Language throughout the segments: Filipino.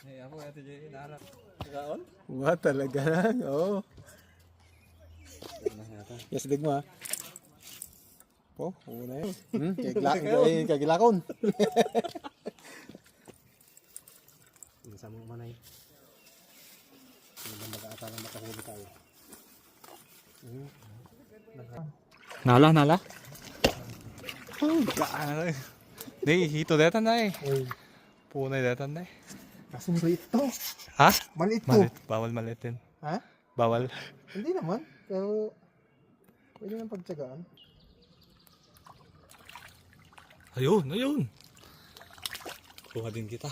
Eh, ako ito dyan inaarap. Kaon? Wah, talaga lang. Oo. Yes, dig mo ha. Po, una yun. Kagilakon. Isa mo manay. Hindi ba mag-aatala makahuli tayo? Nala. Oh, gaan. Di, hito detan na eh. Punay detan na eh. Kaso maliit to. Ha? Maliit to. Malit. Bawal malitin. Ha? Bawal. Hindi naman. Pero, pwede nang pagtsagaan. Ayun. Kuha din kita.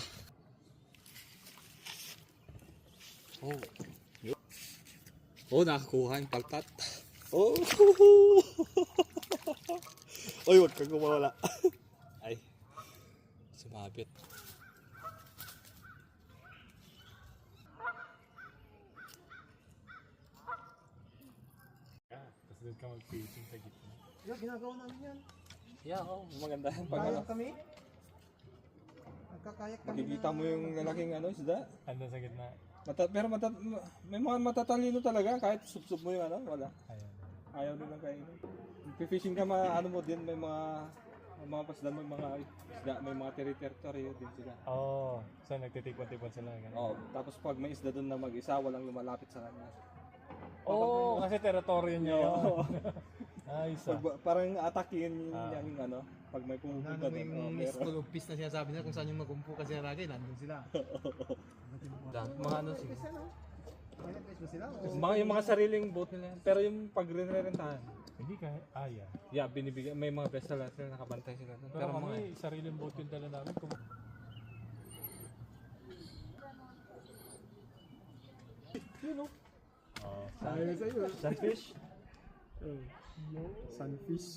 Oh. Oh, nakakuha yung paltat. Oh. Oy, wag kang kumawala. Ay. Sumabit. Tapos doon ka mag-fishing sa gitna. Yeah, ginagawa namin yan. Yeah, oh, maganda yan. Pag Kayak kami. Nagkakayak kami. makikita mo yung lalaking isda. Andun sa gitna. May mga matatalino talaga kahit subsub mo yung wala. Ayan. Ayaw nilang kainin. Fishing ka mo din may mga pasdan, may mga isda, may mga territory din sila. Oo. So nagtitipon-tipon sila. Oh, tapos pag may isda doon na mag-isa, walang lumalapit sa kanya. Oo, kasi teritoryo niya yun. Ayos ah. Parang atakin yung pag may pumupunta Ano yung doon. Miss Tulupis na sinasabi nila kung saan yung magumpo kasi ang ragay, nandun sila. Mga May place ba sila? yung mga sariling boat nila. Pero yung pag rinrentahan, Hindi ka, yeah. yeah, binibigyan, may mga vessel sila, nakabantay sila doon. Pero kami, sariling boat yung dala namin. Ayaw sa'yo. Sunfish? Sunfish.